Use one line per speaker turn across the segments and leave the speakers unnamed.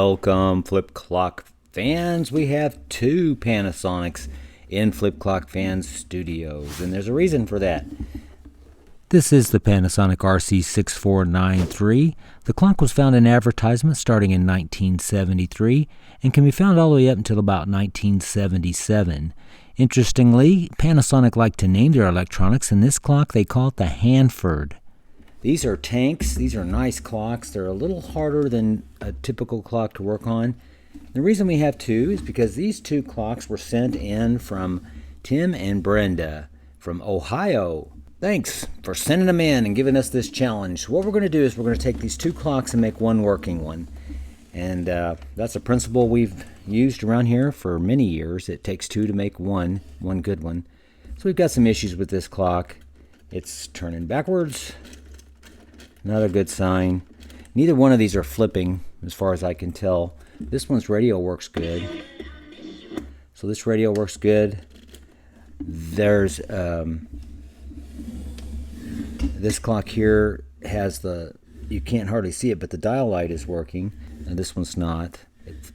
Welcome, FlipoClock fans. We have two Panasonics in FlipoClock Fans Studios, and there's a reason for that. This is the Panasonic RC-6493. The clock was found in advertisements starting in 1973 and can be found all the way up until about 1977. Interestingly, Panasonic liked to name their electronics, and this clock they call it the Hanford. These are tanks. These are nice clocks. They're a little harder than a typical clock to work on. The reason we have two is because these two clocks were sent in from Tim and Brenda from Ohio. Thanks for sending them in and giving us this challenge. What we're going to do is we're going to take these two clocks and make one working one. And that's a principle we've used around here for many years. It takes two to make one good one. So we've got some issues with this clock. It's turning backwards. Not a good sign. Neither one of these are flipping as far as I can tell. This one's radio works good. So this radio works good. There's this clock here has you can't hardly see it, but the dial light is working. And this one's not.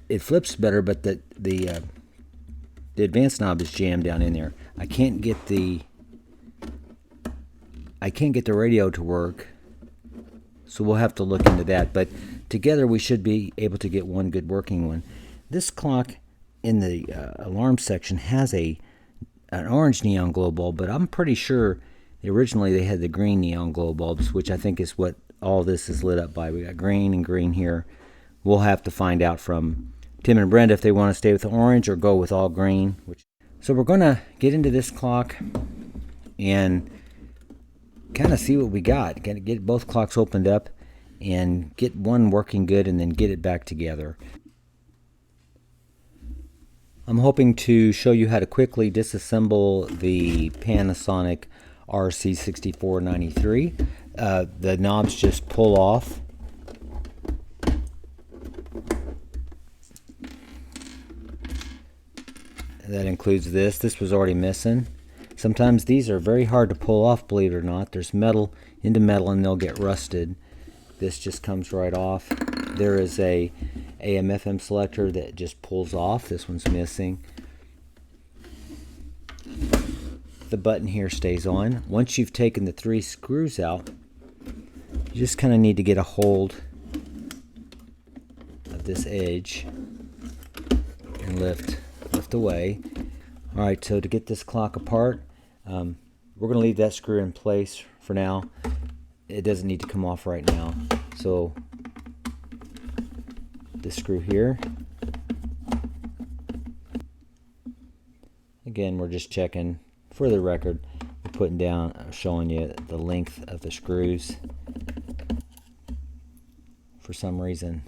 It flips better, but the advanced knob is jammed down in there. I can't get the radio to work. So we'll have to look into that, but together we should be able to get one good working one. This clock in the alarm section has an orange neon glow bulb, but I'm pretty sure originally they had the green neon glow bulbs, which I think is what all this is lit up by. We got green and green here. We'll have to find out from Tim and Brenda if they want to stay with the orange or go with all green. So we're going to get into this clock and kind of see what we got. Got to get both clocks opened up and get one working good and then get it back together. I'm hoping to show you how to quickly disassemble the Panasonic RC-6493. The knobs just pull off. That includes this. This was already missing. Sometimes these are very hard to pull off, believe it or not. There's metal into metal and they'll get rusted. This just comes right off. There is a AM/FM selector that just pulls off. This one's missing. The button here stays on. Once you've taken the three screws out, you just kind of need to get a hold of this edge and lift away. Alright, so to get this clock apart, we're going to leave that screw in place for now. It doesn't need to come off right now. So this screw here, again, we're just checking for the record. We're putting down, showing you the length of the screws. For some reason,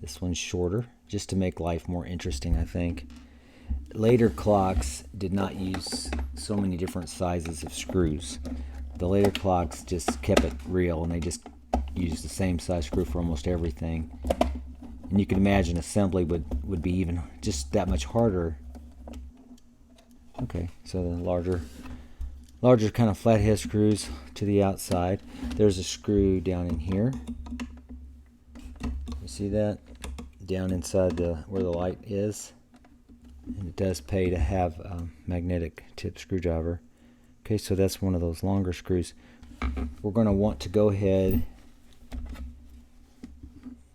this one's shorter, just to make life more interesting, I think. Later clocks did not use so many different sizes of screws. The later clocks just kept it real, and they just used the same size screw for almost everything. And you can imagine assembly would be even just that much harder. Okay, so the larger kind of flathead screws to the outside. There's a screw down in here. You see that? Down inside where the light is. And it does pay to have a magnetic tip screwdriver. Okay, so that's one of those longer screws. We're going to want to go ahead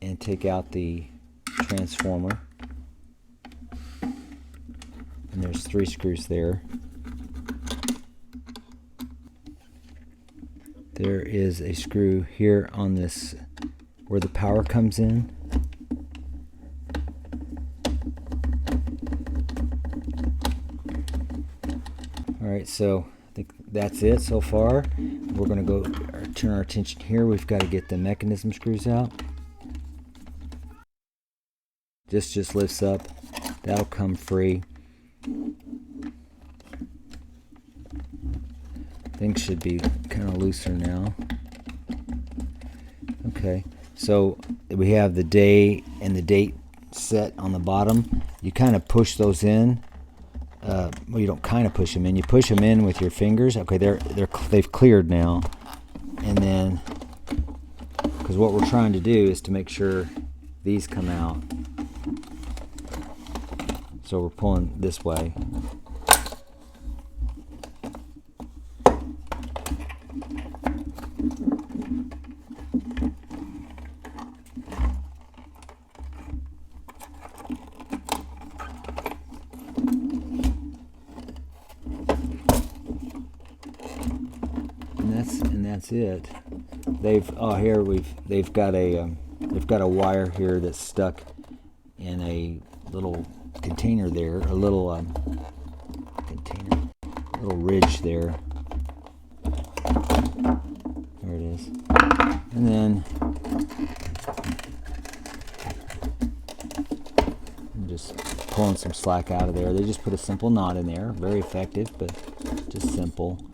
and take out the transformer. And there's three screws there. There is a screw here on this where the power comes in. Alright, so I think that's it so far. We're going to go turn our attention here. We've got to get the mechanism screws out. This just lifts up. That'll come free. Things should be kind of looser now. Okay, so we have the day and the date set on the bottom. You kind of push those in. Well, you don't kind of push them in. You push them in with your fingers. Okay, they've cleared now. And then, because what we're trying to do is to make sure these come out. So we're pulling this way. And that's it. They've got a wire here that's stuck in a little container there, a little little ridge there. There it is. And then I'm just pulling some slack out of there. They just put a simple knot in there, very effective, but just simple.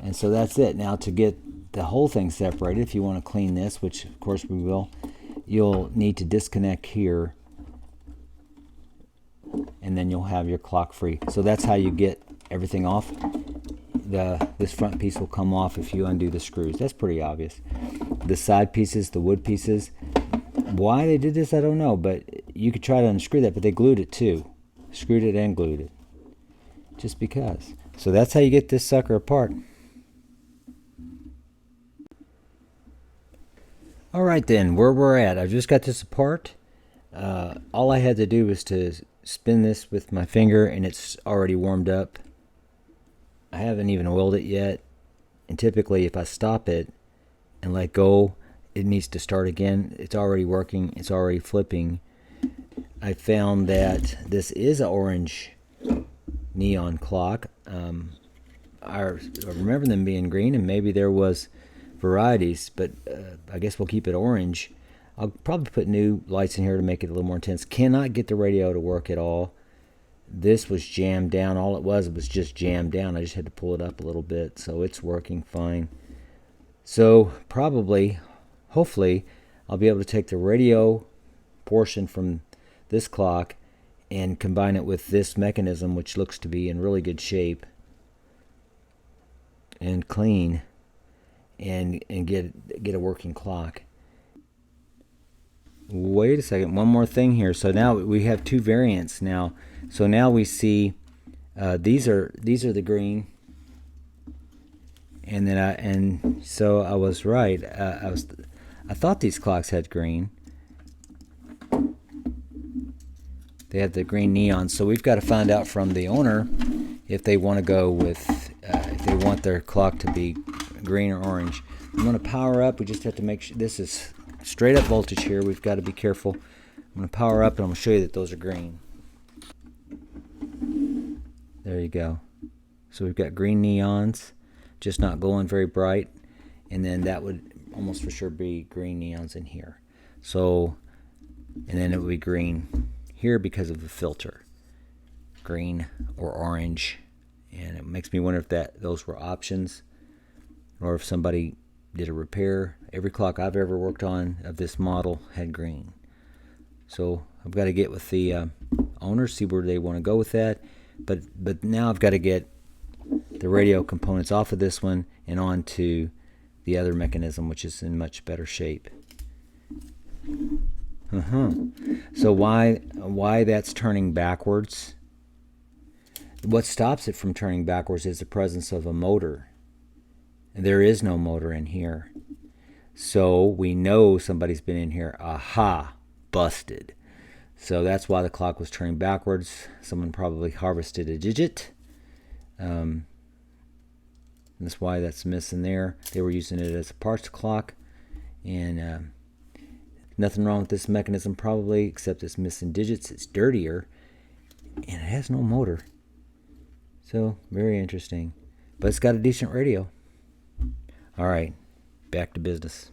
And so that's it. Now to get the whole thing separated, if you want to clean this, which of course we will, you'll need to disconnect here, and then you'll have your clock free. So that's how you get everything off. This front piece will come off if you undo the screws. That's pretty obvious. The side pieces, the wood pieces, why they did this I don't know, but you could try to unscrew that, but they glued it too. Screwed it and glued it. Just because. So that's how you get this sucker apart. Alright then, where we're at, I've just got this apart. All I had to do was to spin this with my finger, and it's already warmed up. I haven't even oiled it yet, and typically if I stop it and let go, it needs to start again. It's already working, it's already flipping. I found that this is an orange neon clock. I remember them being green, and maybe there was varieties, but I guess we'll keep it orange. I'll probably put new lights in here to make it a little more intense. Cannot get the radio to work at all. This was jammed down. All it was just jammed down. I just had to pull it up a little bit, so it's working fine. So probably, hopefully, I'll be able to take the radio portion from this clock and combine it with this mechanism, which looks to be in really good shape and clean, and get a working clock. Wait a second, one more thing here. So now we have two variants now. So now we see these are the green, and then so I was right. I thought these clocks had green. They have the green neon. So we've got to find out from the owner if they want to go with if they want their clock to be green or orange. I'm going to power up. We just have to make sure this is straight up voltage here. We've got to be careful. I'm going to power up, and I'm going to show you that those are green. There you go. So we've got green neons, just not glowing very bright, and then that would almost for sure be green neons in here. So, and then it would be green here because of the filter, green or orange, and it makes me wonder if those were options, or if somebody did a repair. Every clock I've ever worked on of this model had green. So I've got to get with the owners, see where they want to go with that. But now I've got to get the radio components off of this one and onto the other mechanism, which is in much better shape. So why that's turning backwards? What stops it from turning backwards is the presence of a motor. There is no motor in here. So we know somebody's been in here. Aha, busted. So that's why the clock was turning backwards. Someone probably harvested a digit. That's why that's missing there. They were using it as a parts clock. And nothing wrong with this mechanism probably, except it's missing digits. It's dirtier. And it has no motor. So, very interesting. But it's got a decent radio. Alright, back to business.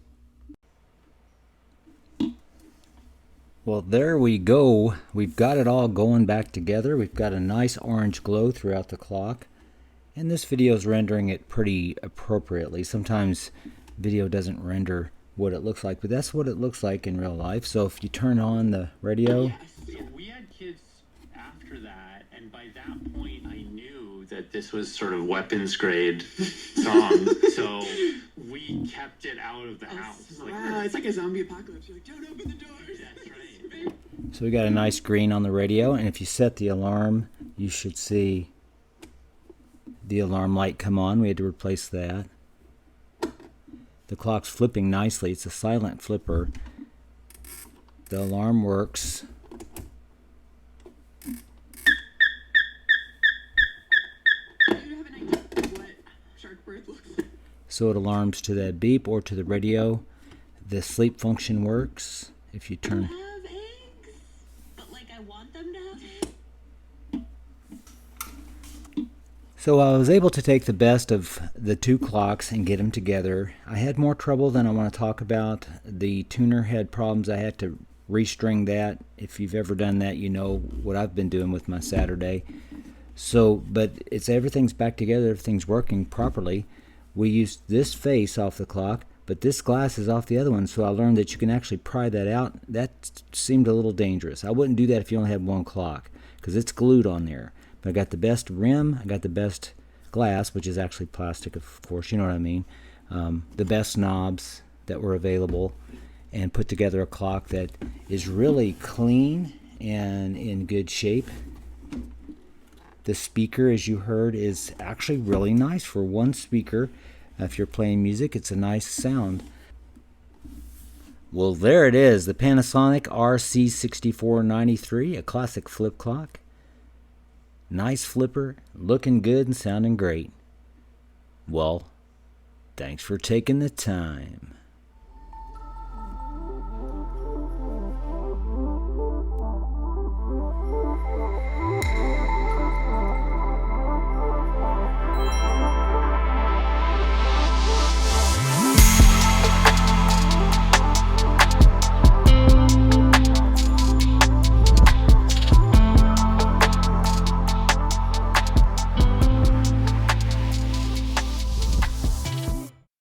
Well, there we go. We've got it all going back together. We've got a nice orange glow throughout the clock. And this video is rendering it pretty appropriately. Sometimes video doesn't render what it looks like, but that's what it looks like in real life. So if you turn on the radio...
Yes, we had kids after that, and by that point I knew that this was sort of weapons grade song, so we kept it out of the house.
Wow, it's like a zombie apocalypse. You're like, don't open the doors.
That's right.
So we got a nice green on the radio, and if you set the alarm, you should see the alarm light come on. We had to replace that. The clock's flipping nicely. It's a silent flipper. The alarm works.
Do you have an idea of what Sharkbird looks like?
So it alarms to that beep or to the radio. The sleep function works. If you turn...
Have eggs, but like I want them to have eggs.
So I was able to take the best of the two clocks and get them together. I had more trouble than I want to talk about. The tuner had problems. I had to restring that. If you've ever done that, you know what I've been doing with my Saturday. So, but everything's back together. Everything's working properly. We used this face off the clock, but this glass is off the other one, so I learned that you can actually pry that out. That seemed a little dangerous. I wouldn't do that if you only had one clock, because it's glued on there. But I got the best rim, I got the best glass, which is actually plastic, of course, you know what I mean, the best knobs that were available, and put together a clock that is really clean and in good shape. The speaker, as you heard, is actually really nice for one speaker. If you're playing music, it's a nice sound. Well, there it is, the Panasonic RC-6493, a classic flip clock. Nice flipper, looking good and sounding great. Well, thanks for taking the time.